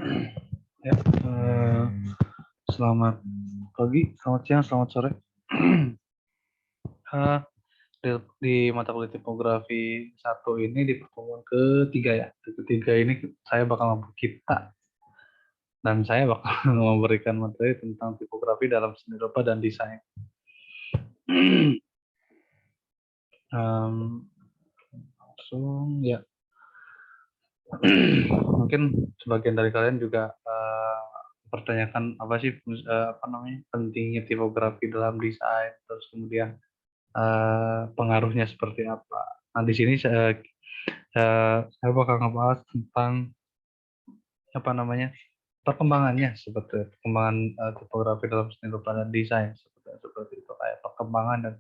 Ya, selamat pagi, selamat siang, selamat sore. Eh, di mata kuliah tipografi satu ini di pertemuan ketiga ya. Di ketiga ini saya bakal kita dan saya bakal memberikan materi tentang tipografi dalam seni rupa dan desain. Langsung ya. Mungkin sebagian dari kalian juga pertanyakan apa sih apa namanya pentingnya tipografi dalam desain, terus kemudian pengaruhnya seperti apa. Nah, di sini saya bakal ngebahas tentang apa namanya perkembangannya, seperti perkembangan tipografi dalam seni rupa dan desain, seperti itu, kayak perkembangan dan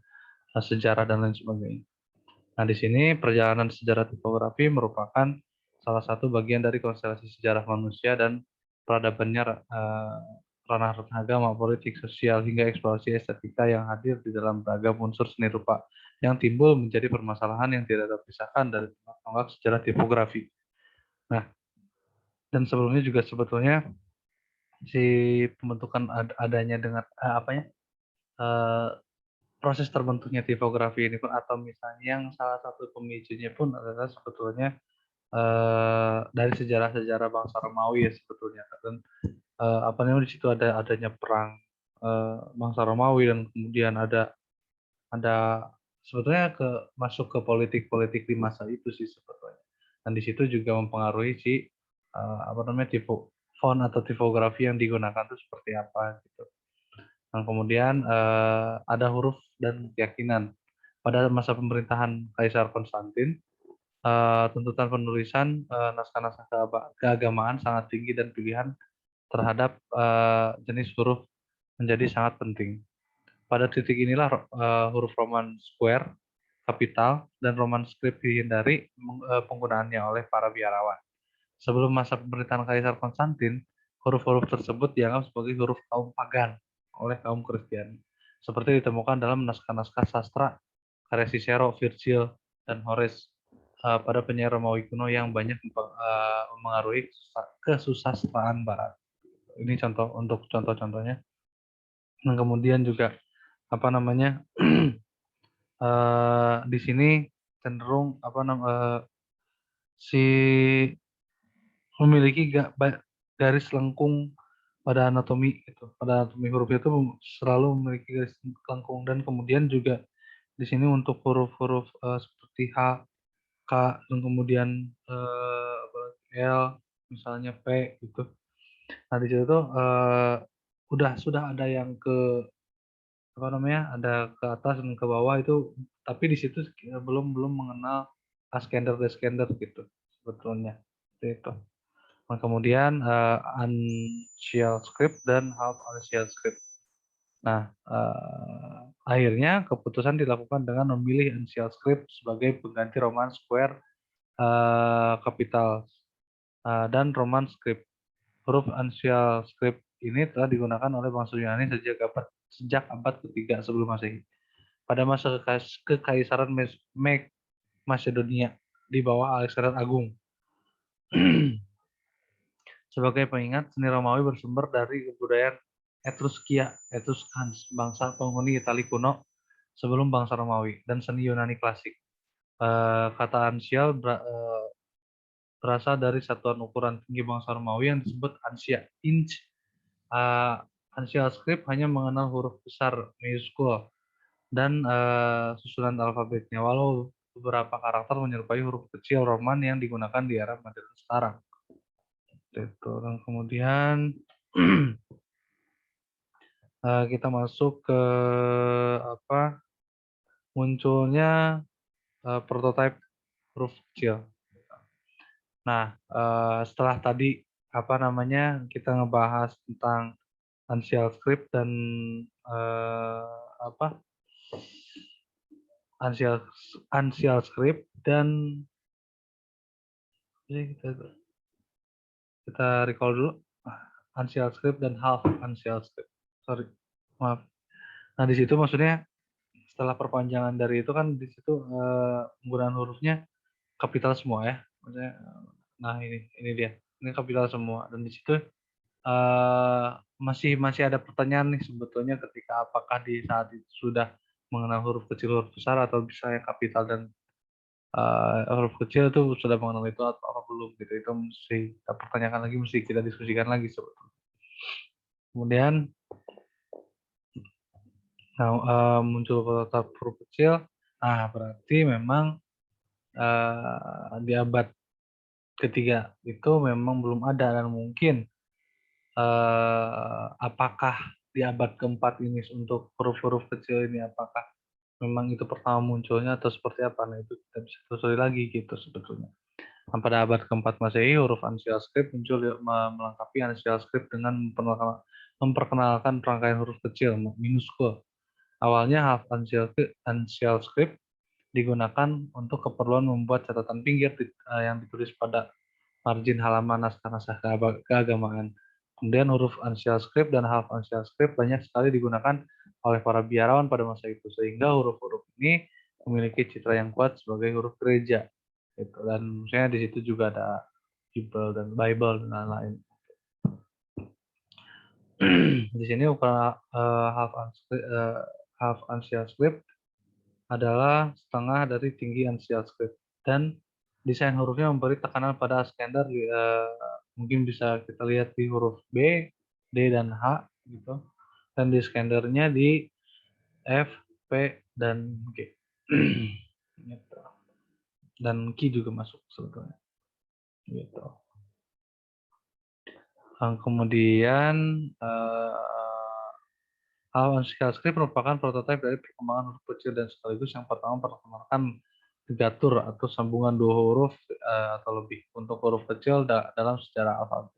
sejarah dan lain sebagainya. Nah, di sini perjalanan sejarah tipografi merupakan salah satu bagian dari konstelasi sejarah manusia dan peradabannya, ranah agama, politik, sosial, hingga eksplorasi estetika yang hadir di dalam beragam unsur seni rupa yang timbul menjadi permasalahan yang tidak terpisahkan dari tonggak sejarah tipografi. Nah, dan sebelumnya juga sebetulnya si pembentukan adanya dengan apa ya, eh, proses terbentuknya tipografi ini pun, atau misalnya yang salah satu pemicunya pun adalah sebetulnya dari sejarah-sejarah bangsa Romawi ya sebetulnya. Dan apa namanya, di situ adanya perang bangsa Romawi, dan kemudian ada sebetulnya masuk ke politik-politik di masa itu sih sebetulnya. Dan di situ juga mempengaruhi si apa namanya font atau tipografi yang digunakan itu seperti apa gitu. Dan kemudian ada huruf dan keyakinan. Pada masa pemerintahan Kaisar Konstantin, tuntutan penulisan naskah-naskah keagamaan sangat tinggi, dan pilihan terhadap jenis huruf menjadi sangat penting. Pada titik inilah huruf Roman square, kapital, dan Roman script dihindari penggunaannya oleh para biarawan. Sebelum masa pemerintahan Kaisar Konstantin, huruf-huruf tersebut dianggap sebagai huruf kaum pagan oleh kaum Kristiani, seperti ditemukan dalam naskah-naskah sastra karya Cicero, Virgil, dan Horace pada penyair Romawi kuno yang banyak mempengaruhi kesusastraan Barat. Ini contoh untuk contoh-contohnya. Dan kemudian juga apa namanya di sini cenderung apa namanya si memiliki garis lengkung pada anatomi itu. Pada anatomi huruf itu selalu memiliki garis lengkung, dan kemudian juga di sini untuk huruf-huruf seperti H, K, dan kemudian L, misalnya P gitu. Nah, di situ tuh sudah ada yang ke apa namanya, ada ke atas dan ke bawah itu, tapi di situ belum belum mengenal askender deskender gitu sebetulnya. Seperti itu. Nah, kemudian uncial script dan half uncial script. Nah, akhirnya keputusan dilakukan dengan memilih uncial script sebagai pengganti Roman square kapital dan Roman script. Huruf uncial script ini telah digunakan oleh bangsa Yunani sejak abad ketiga sebelum Masehi. Pada masa kekaisaran Macedonia di bawah Alexander Agung. Sebagai pengingat, seni Romawi bersumber dari kebudayaan Etruskia, Etruscans, bangsa penghuni Italia kuno sebelum bangsa Romawi, dan seni Yunani klasik. Kata ansial berasal dari satuan ukuran tinggi bangsa Romawi yang disebut ansia, inch. Ansial script hanya mengenal huruf besar minuscule dan susunan alfabetnya, walau beberapa karakter menyerupai huruf kecil Roman yang digunakan di era modern sekarang. Itu. Dan kemudian kita masuk ke apa munculnya prototipe huruf kecil. Nah, setelah tadi apa namanya kita ngebahas tentang uncial script dan apa uncial uncial script dan ini kita recall dulu uncial script dan half uncial script. Sorry, maaf. Nah, di situ maksudnya setelah perpanjangan dari itu kan di situ penggunaan hurufnya kapital semua ya. Maksudnya, nah ini dia. ini kapital semua. Dan di situ masih masih ada pertanyaan nih sebetulnya ketika apakah di saat itu sudah mengenal huruf kecil, huruf besar, atau bisa yang kapital dan huruf kecil itu sudah mengenal itu atau apa belum gitu. Itu mesti kita pertanyakan lagi, mesti kita diskusikan lagi sebetulnya. Kemudian muncul prototipe huruf kecil. Nah, berarti memang di abad ketiga itu memang belum ada, dan mungkin apakah di abad keempat ini untuk huruf-huruf kecil ini apakah memang itu pertama munculnya atau seperti apa? Nah, itu kita bisa telusuri lagi gitu sebetulnya. Nah, pada abad keempat Masehi, huruf uncial script muncul melengkapi uncial script dengan memperkenalkan rangkaian huruf kecil minuskul. Awalnya half uncial script digunakan untuk keperluan membuat catatan pinggir yang ditulis pada margin halaman naskah-naskah keagamaan. Kemudian huruf uncial script dan half uncial script banyak sekali digunakan oleh para biarawan pada masa itu, sehingga huruf-huruf ini memiliki citra yang kuat sebagai huruf gereja. Gitu. Dan misalnya di situ juga ada Bible dan lain-lain. Di sini ukuran half uncial script adalah setengah dari tinggi uncial script, dan desain hurufnya memberi tekanan pada Askender. Mungkin bisa kita lihat di huruf B, D, dan H gitu, dan di skendernya di F, P, dan G. Gitu. Dan Q juga masuk sebetulnya. Gitu. Kemudian uncial script merupakan prototipe dari perkembangan huruf kecil dan sekaligus yang pertama memperkenalkan ligatur atau sambungan dua huruf atau lebih untuk huruf kecil dalam sejarah alfabet.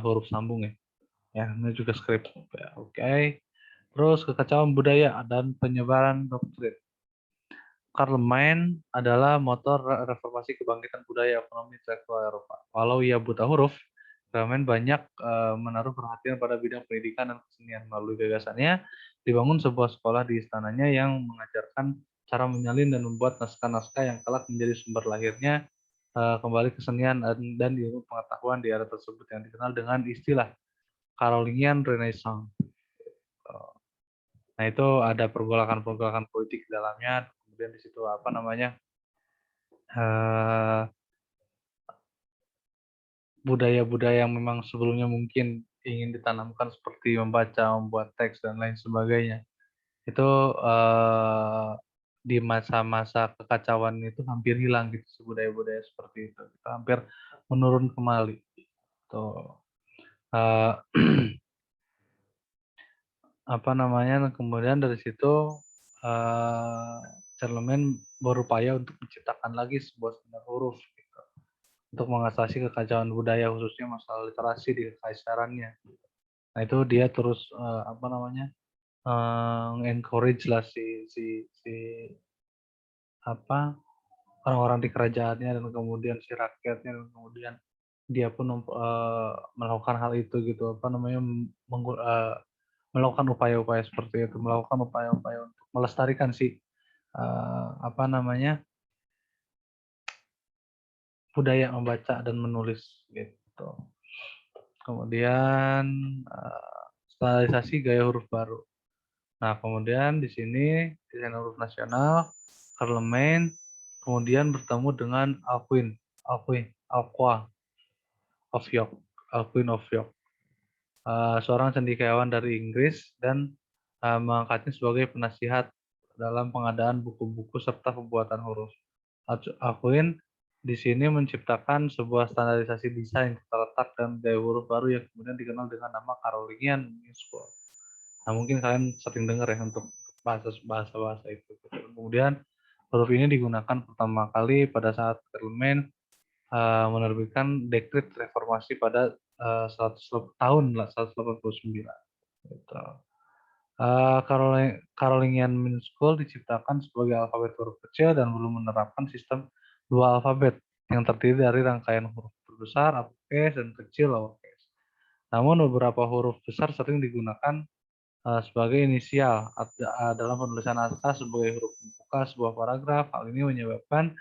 Huruf sambung ya. Ya, ini juga script. Ya, oke. Terus kekacauan budaya dan penyebaran doktrin. Karl May adalah motor reformasi kebangkitan budaya ekonomi intelektual Eropa. Walau ia buta huruf, Karl May banyak menaruh perhatian pada bidang pendidikan dan kesenian. Melalui gagasannya, dibangun sebuah sekolah di istananya yang mengajarkan cara menyalin dan membuat naskah-naskah yang kelak menjadi sumber lahirnya kembali kesenian dan ilmu pengetahuan di era tersebut yang dikenal dengan istilah Carolingian Renaissance. Nah, itu ada pergolakan-pergolakan politik di dalamnya. Kemudian di situ apa namanya, budaya-budaya yang memang sebelumnya mungkin ingin ditanamkan seperti membaca, membuat teks, dan lain sebagainya. Itu di masa-masa kekacauan itu hampir hilang gitu, budaya-budaya seperti itu. Itu hampir menurun kembali. Tuh. Apa namanya, kemudian dari situ Charlemagne berupaya untuk menciptakan lagi sebuah standar huruf gitu, untuk mengatasi kekacauan budaya khususnya masalah literasi di kekaisarannya. Nah, itu dia terus apa namanya, encourage lah si apa orang-orang di kerajaannya, dan kemudian si rakyatnya, dan kemudian dia pun melakukan hal itu gitu, apa namanya, melakukan upaya-upaya seperti itu, melakukan upaya-upaya untuk melestarikan si apa namanya, budaya membaca dan menulis gitu. Kemudian standarisasi gaya huruf baru. Nah, kemudian di sini desain huruf nasional, Karl May kemudian bertemu dengan Alcuin of York, Alcuin of York, seorang cendekiawan dari Inggris, dan mengangkatnya sebagai penasihat dalam pengadaan buku-buku serta pembuatan huruf. Alcuin di sini menciptakan sebuah standarisasi desain, tata letak, dan gaya huruf baru yang kemudian dikenal dengan nama Carolingian Minuscule. Nah, mungkin kalian sering dengar ya untuk bahasa-bahasa itu. Kemudian huruf ini digunakan pertama kali pada saat Karl May menerbitkan dekret reformasi pada 189. Gitu. Carolingian Minuscule diciptakan sebagai alfabet huruf kecil dan belum menerapkan sistem dua alfabet yang terdiri dari rangkaian huruf terbesar uppercase dan kecil lowercase. Namun beberapa huruf besar sering digunakan sebagai inisial dalam penulisan naskah sebagai huruf pembuka sebuah paragraf. Hal ini menyebabkan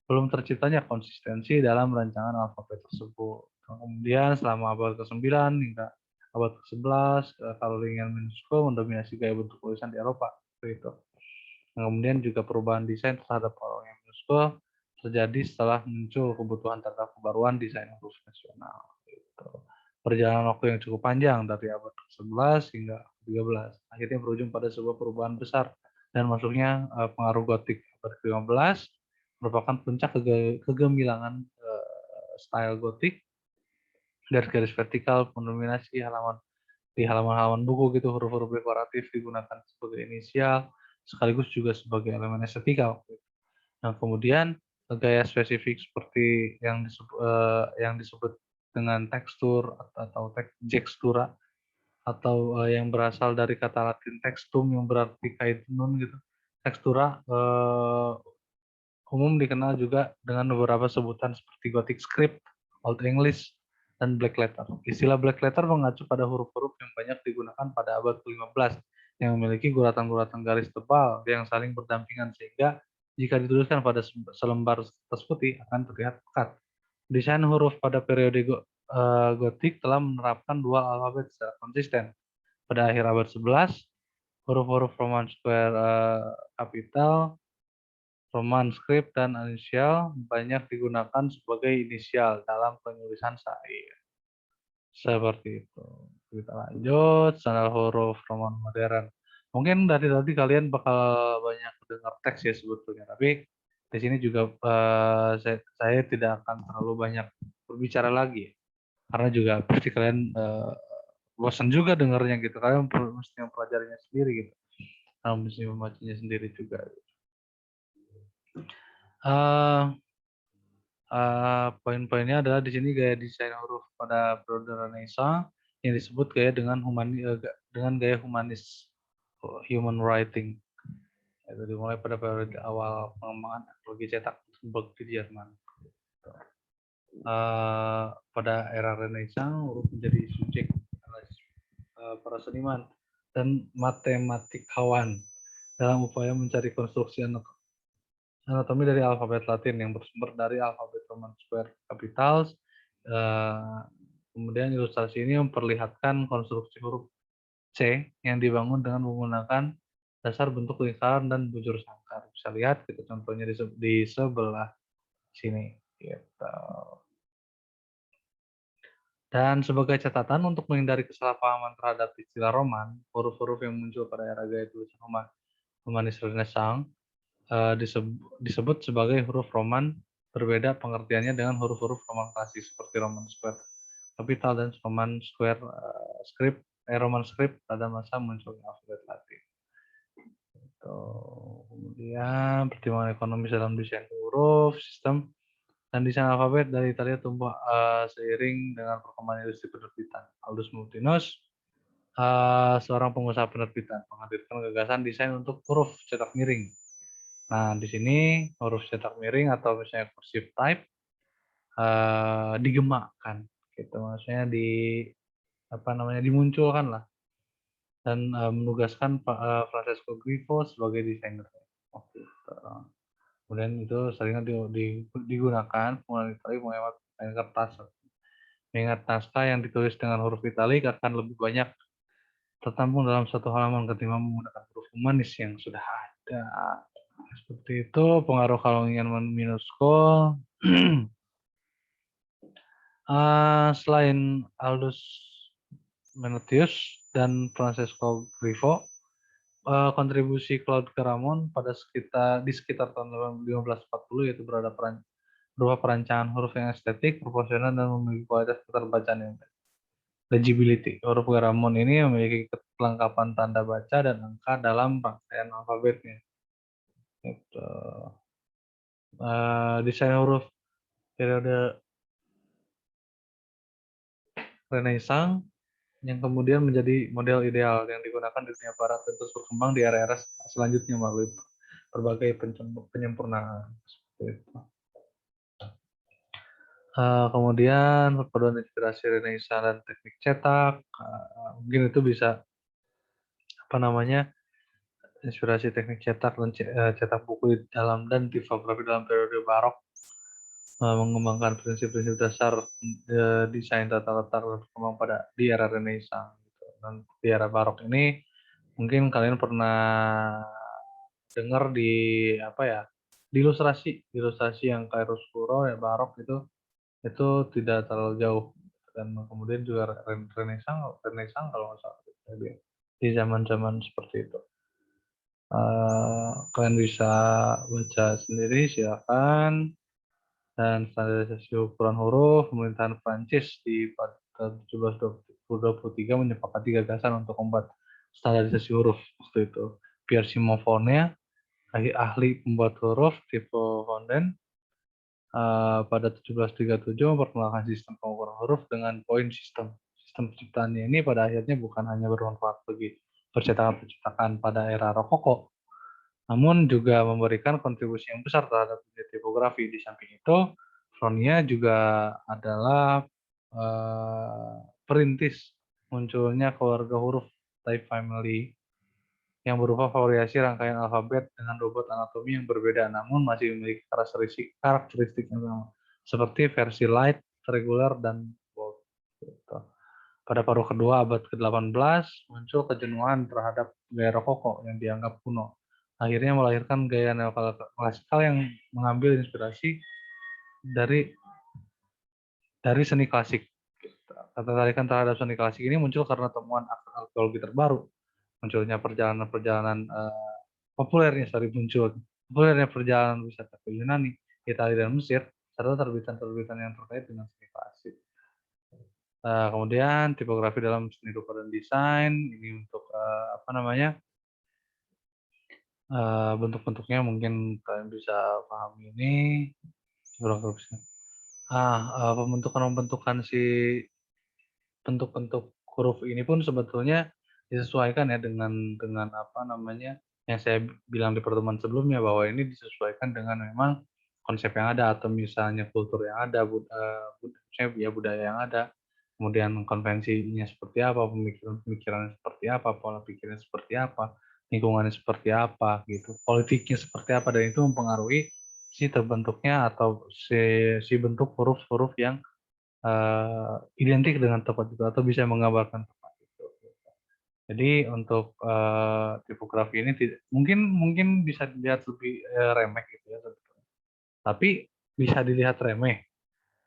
belum terciptanya konsistensi dalam rancangan alfabet tersebut. Kemudian selama abad ke-9 hingga abad ke-11, Carolingian minuscule mendominasi gaya bentuk tulisan di Eropa. Itu. Kemudian juga perubahan desain terhadap Carolingian minuscule terjadi setelah muncul kebutuhan terhadap kebaruan desain huruf nasional. Gitu. Perjalanan waktu yang cukup panjang dari abad ke-11 hingga ke-13 akhirnya berujung pada sebuah perubahan besar dan masuknya pengaruh gotik abad ke-15 merupakan puncak kegemilangan style gotik, garis-garis vertikal mendominasi halaman-halaman buku gitu, huruf-huruf dekoratif digunakan sebagai inisial sekaligus juga sebagai elemen estetika. Nah, kemudian gaya spesifik seperti yang disebut dengan tekstur atau tekstura atau yang berasal dari kata Latin textum yang berarti kait tenun gitu. Tekstura umum dikenal juga dengan beberapa sebutan seperti Gothic script, Old English, dan Black letter. Istilah Black letter mengacu pada huruf-huruf yang banyak digunakan pada abad ke-15 yang memiliki guratan-guratan garis tebal yang saling berdampingan sehingga jika dituliskan pada selembar kertas putih akan terlihat pekat. Desain huruf pada periode Gotik telah menerapkan dua alfabet secara konsisten. Pada akhir abad 11, huruf-huruf Roman Square Capital, Roman script, dan inisial banyak digunakan sebagai inisial dalam penulisan syair. Seperti itu. Kita lanjut, standar huruf Roman modern. Mungkin dari tadi kalian bakal banyak dengar teks ya sebetulnya, tapi di sini juga saya tidak akan terlalu banyak berbicara lagi, karena juga pasti kalian bosan juga dengarnya gitu. Kalian mesti mempelajarinya sendiri gitu. Kalian mesti membacanya sendiri juga. Uh, Poin-poinnya adalah di sini gaya desain huruf pada periode Renaissance yang disebut dengan gaya humanis, human writing. Itu dimulai pada periode awal pengembangan teknologi cetak di Jerman. Pada era Renaissance, huruf menjadi subjek para seniman dan matematikawan dalam upaya mencari konstruksi anatomi dari alfabet Latin yang bersumber dari alfabet Roman Square Capitals. Kemudian ilustrasi ini memperlihatkan konstruksi huruf C yang dibangun dengan menggunakan dasar bentuk lingkaran dan bujur sangkar. Bisa lihat gitu contohnya di sebelah sini. Gitu. Dan sebagai catatan untuk menghindari kesalahpahaman terhadap istilah Roman, huruf-huruf yang muncul pada era gaya tulisan Humanis Renaissance disebut sebagai huruf Roman, berbeda pengertiannya dengan huruf-huruf Roman klasik seperti Roman Square Capital dan Roman Square Roman Script pada masa munculnya alfabet Latin. Kemudian pertimbangan ekonomis dalam desain huruf, sistem, dan desain alfabet dari Italia tumbuh seiring dengan perkembangan industri penerbitan. Aldus Manutius, seorang pengusaha penerbitan, menghadirkan gagasan desain untuk huruf cetak miring. Nah, di sini huruf cetak miring atau misalnya cursive type digemakkan, gitu. Maksudnya dimunculkan lah, dan menugaskan Francesco Grifo sebagai desainer. Kemudian itu seringnya digunakan penggunaan italik menghemat kertas. Mengingat naskah yang ditulis dengan huruf italik akan lebih banyak tertampung dalam satu halaman ketimbang menggunakan huruf humanis yang sudah ada. Seperti itu pengaruh Carolingian minuscule. Selain Aldus Manutius dan Francesco Grifo, kontribusi Claude Garamond di sekitar tahun 1540 yaitu berupa perancangan huruf yang estetik, proporsional, dan memiliki kualitas keterbacaan yang baik. Legibility. Huruf Garamond ini memiliki kelengkapan tanda baca dan angka dalam rangkaian alfabetnya. Gitu. Desain huruf periode Renaissance yang kemudian menjadi model ideal yang digunakan di dunia barat dan terus berkembang di era-era selanjutnya melalui berbagai penyempurnaan. Seperti itu. Kemudian perpaduan inspirasi Renaissance dan teknik cetak, mungkin itu bisa inspirasi teknik cetak dan cetak buku dalam dan tipografi dalam periode barok mengembangkan prinsip-prinsip dasar desain tata letak dan berkembang di era Renaissance gitu. Dan di era Barok ini mungkin kalian pernah dengar di apa ya, di ilustrasi yang chiaroscuro ya Barok itu tidak terlalu jauh, dan kemudian juga Renaissance Renaissance kalau nggak salah di zaman-zaman seperti itu. Kalian bisa baca sendiri silakan. Dan standarisasi ukuran huruf, pemerintahan Prancis pada 1723 menyepakati gagasan untuk membuat standarisasi huruf waktu itu. Pierre Simon-Fournier, ahli pembuat huruf tipe Fonden, pada 1737 memperkenalkan sistem pengukuran huruf dengan point system. Sistem penciptaannya ini pada akhirnya bukan hanya bermanfaat bagi percetakan-percetakan pada era Rokoko, namun juga memberikan kontribusi yang besar terhadap dunia tipografi. Di samping itu, Fronia juga adalah perintis munculnya keluarga huruf type family yang berupa variasi rangkaian alfabet dengan bobot anatomi yang berbeda, namun masih memiliki karakteristik yang sama, seperti versi light, regular, dan bold. Gitu. Pada paruh kedua abad ke-18, muncul kejenuhan terhadap gaya rokoko yang dianggap kuno. Akhirnya melahirkan gaya neoklasikal yang mengambil inspirasi dari seni klasik. Ketertarikan terhadap seni klasik ini muncul karena temuan arkeologi terbaru, munculnya populernya perjalanan wisata ke Yunani, Italia, dan Mesir, serta terbitan-terbitan yang terkait dengan seni klasik. Kemudian tipografi dalam seni rupa dan desain ini untuk bentuk-bentuknya mungkin kalian bisa pahami ini. Pembentukan si bentuk-bentuk huruf ini pun sebetulnya disesuaikan ya dengan apa namanya yang saya bilang di pertemuan sebelumnya, bahwa ini disesuaikan dengan memang konsep yang ada atau misalnya kultur yang ada, budaya yang ada, kemudian konvensinya seperti apa, pemikiran seperti apa, pola pikirnya seperti apa, lingkungannya seperti apa gitu, politiknya seperti apa, dan itu mempengaruhi si terbentuknya atau si bentuk huruf-huruf yang identik dengan tempat itu atau bisa menggambarkan tempat itu. Jadi untuk tipografi ini mungkin bisa dilihat lebih remeh gitu ya sebetulnya. Tapi bisa dilihat remeh,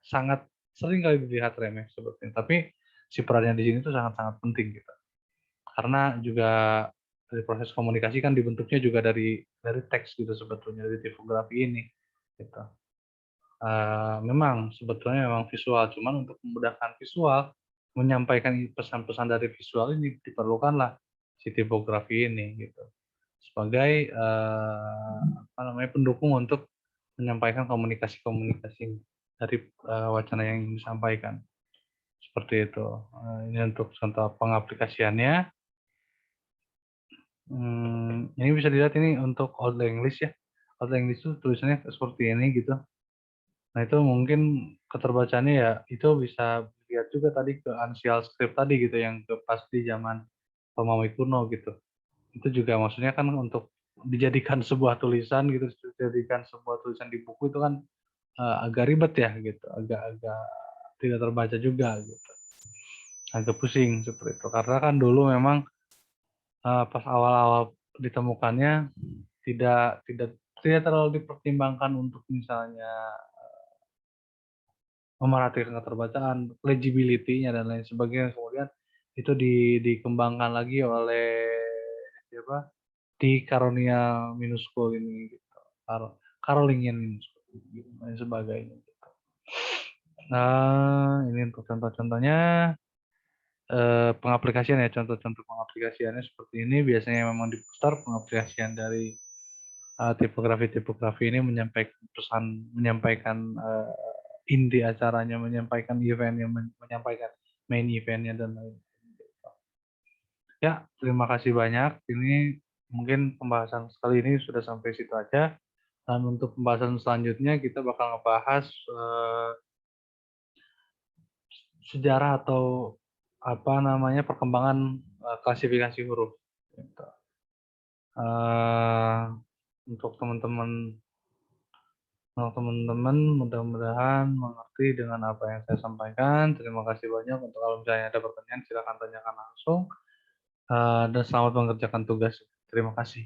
sangat sering kali dilihat remeh sebetulnya. Tapi si perannya di sini tuh sangat-sangat penting gitu. Karena juga dari proses komunikasi kan dibentuknya juga dari teks gitu sebetulnya, dari tipografi ini gitu. Memang sebetulnya memang visual, cuman untuk memudahkan visual, menyampaikan pesan-pesan dari visual ini diperlukanlah si tipografi ini gitu. Sebagai pendukung untuk menyampaikan komunikasi-komunikasi dari wacana yang ingin disampaikan. Seperti itu. Ini untuk contoh pengaplikasiannya. Ini bisa dilihat ini untuk Old English ya. Old English itu tulisannya seperti ini gitu. Nah itu mungkin keterbacaannya ya itu bisa lihat juga tadi ke Ansial Script tadi gitu yang pas di zaman Romawi kuno gitu. Itu juga maksudnya kan untuk dijadikan sebuah tulisan gitu, dijadikan sebuah tulisan di buku itu kan agak ribet ya gitu, agak-agak tidak terbaca juga gitu. Agak pusing seperti itu. Karena kan dulu memang pas awal-awal ditemukannya tidak tidak tidak terlalu dipertimbangkan untuk misalnya memerhatikan keterbacaan, legibility-nya dan lain sebagainya. Kemudian itu dikembangkan lagi oleh siapa? Di Caronia Minuscule ini gitu. Carolingian Minuscule gitu, dan sebagainya gitu. Nah, ini untuk contoh-contohnya pengaplikasian ya, contoh-contoh pengaplikasiannya seperti ini. Biasanya memang di poster pengaplikasian dari tipografi ini menyampaikan pesan, menyampaikan inti acaranya, menyampaikan eventnya, menyampaikan main eventnya dan lain. Ya, terima kasih banyak. Ini mungkin pembahasan sekali ini sudah sampai situ aja. Dan untuk pembahasan selanjutnya kita bakal ngebahas sejarah atau apa namanya perkembangan klasifikasi huruf. Gitu. Untuk teman-teman Untuk teman-teman mudah-mudahan mengerti dengan apa yang saya sampaikan. Terima kasih banyak untuk kalau misalnya ada pertanyaan silakan tanyakan langsung, dan selamat mengerjakan tugas. Terima kasih.